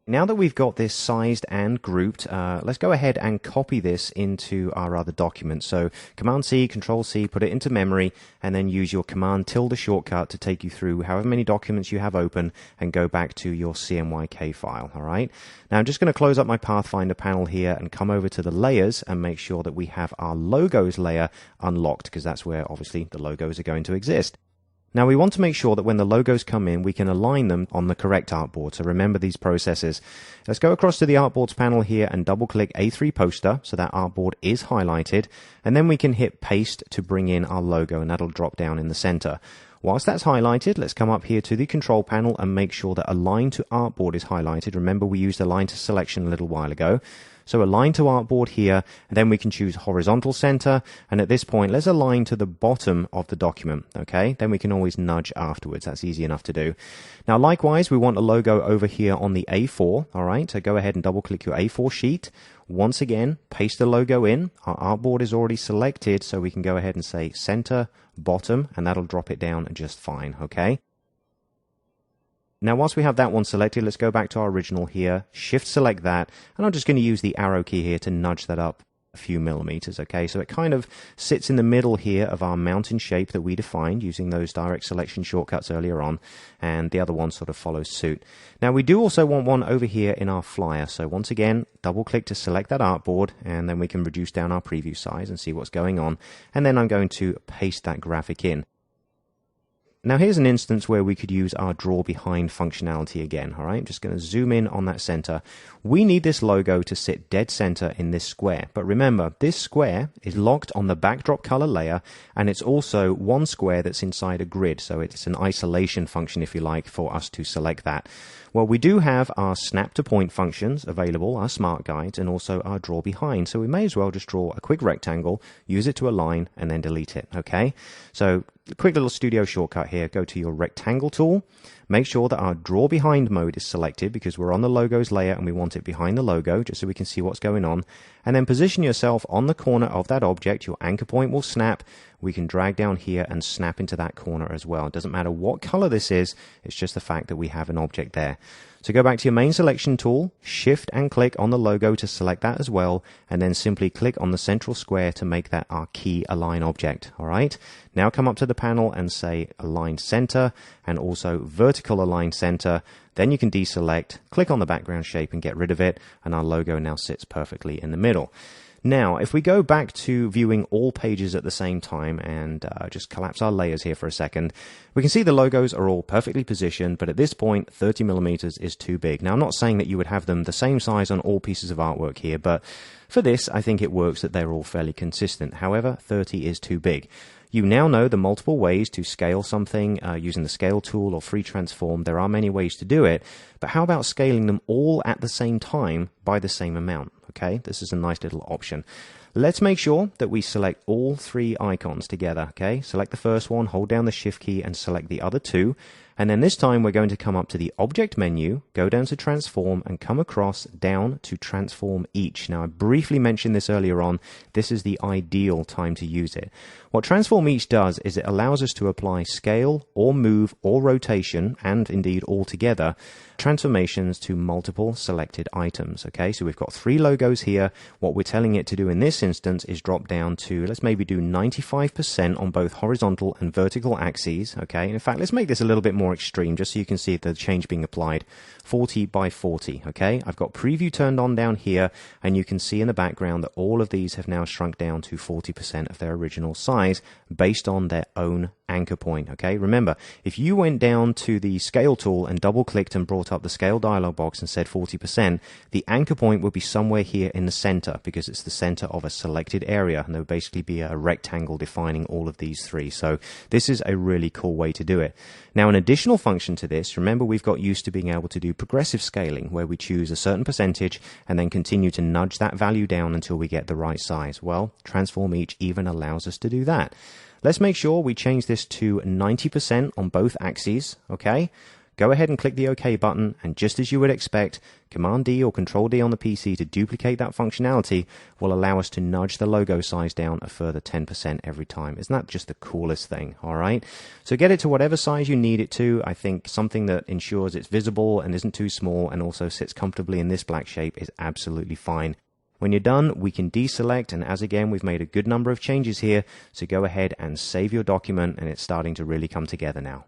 Now that we've got this sized and grouped, let's go ahead and copy this into our other document. So Command-C, Control-C, put it into memory, and then use your Command-tilde shortcut to take you through however many documents you have open and go back to your CMYK file, all right? Now I'm just going to close up my Pathfinder panel here and come over to the layers and make sure that we have our logos layer unlocked, because that's where obviously the logos are going to exist. Now we want to make sure that when the logos come in, we can align them on the correct artboard. So remember these processes. Let's go across to the artboards panel here and double click A3 poster so that artboard is highlighted. And then we can hit paste to bring in our logo, and that'll drop down in the center. Whilst that's highlighted, let's come up here to the control panel and make sure that align to artboard is highlighted. Remember we used align to selection a little while ago. So align to artboard here, and then we can choose horizontal center. And at this point, let's align to the bottom of the document, okay? Then we can always nudge afterwards. That's easy enough to do. Now, likewise, we want a logo over here on the A4, all right? So go ahead and double click your A4 sheet. Once again, paste the logo in. Our artboard is already selected, so we can go ahead and say center, bottom, and that'll drop it down just fine, okay? Now, whilst we have that one selected, let's go back to our original here, shift select that, and I'm just going to use the arrow key here to nudge that up a few millimeters, okay? So it kind of sits in the middle here of our mountain shape that we defined using those direct selection shortcuts earlier on, and the other one sort of follows suit. Now, we do also want one over here in our flyer, so once again, double click to select that artboard, and then we can reduce down our preview size and see what's going on, and then I'm going to paste that graphic in. Now here's an instance where we could use our draw behind functionality again, all right? I'm just going to zoom in on that center. We need this logo to sit dead center in this square. But remember, this square is locked on the backdrop color layer, and it's also one square that's inside a grid. So it's an isolation function, if you like, for us to select that. Well, we do have our snap to point functions available, our smart guides, and also our draw behind. So we may as well just draw a quick rectangle, use it to align, and then delete it, okay? So a quick little studio shortcut here. Go to your rectangle tool. Make sure that our draw behind mode is selected because we're on the logos layer and we want it behind the logo just so we can see what's going on. And then position yourself on the corner of that object. Your anchor point will snap. We can drag down here and snap into that corner as well. It doesn't matter what color this is. It's just the fact that we have an object there. So go back to your main selection tool, shift and click on the logo to select that as well, and then simply click on the central square to make that our key align object, all right? Now come up to the panel and say align center and also vertical align center. Then you can deselect, click on the background shape and get rid of it, and our logo now sits perfectly in the middle. Now, if we go back to viewing all pages at the same time and just collapse our layers here for a second, we can see the logos are all perfectly positioned, but at this point, 30 millimeters is too big. Now, I'm not saying that you would have them the same size on all pieces of artwork here, but for this, I think it works that they're all fairly consistent. However, 30 is too big. You now know the multiple ways to scale something using the scale tool or free transform. There are many ways to do it, but how about scaling them all at the same time by the same amount? Okay, this is a nice little option. Let's make sure that we select all three icons together, okay? Select the first one, hold down the shift key and select the other two. And then this time we're going to come up to the object menu, go down to transform and come across down to transform each. Now I briefly mentioned this earlier on. This is the ideal time to use it. What transform each does is it allows us to apply scale or move or rotation and indeed altogether transformations to multiple selected items. Okay, so we've got three logos here. What we're telling it to do in this instance is drop down to, let's maybe do 95% on both horizontal and vertical axes. Okay, in fact, let's make this a little bit more extreme just so you can see the change being applied. 40 by 40. Okay, I've got preview turned on down here, and you can see in the background that all of these have now shrunk down to 40% of their original size based on their own anchor point. Okay, remember, if you went down to the scale tool and double clicked and brought up the scale dialog box and said 40%, the anchor point would be somewhere here in the center because it's the center of a selected area, and there would basically be a rectangle defining all of these three. So this is a really cool way to do it. Now, an additional function to this, remember we've got used to being able to do progressive scaling where we choose a certain percentage and then continue to nudge that value down until we get the right size. Well, transform each even allows us to do that. Let's make sure we change this to 90% on both axes, okay? go ahead and click the OK button, and just as you would expect, Command D or Control D on the PC to duplicate that functionality will allow us to nudge the logo size down a further 10% every time. Isn't that just the coolest thing? All right. So get it to whatever size you need it to. I think something that ensures it's visible and isn't too small and also sits comfortably in this black shape is absolutely fine. When you're done, we can deselect, and as again, we've made a good number of changes here, so go ahead and save your document, and it's starting to really come together now.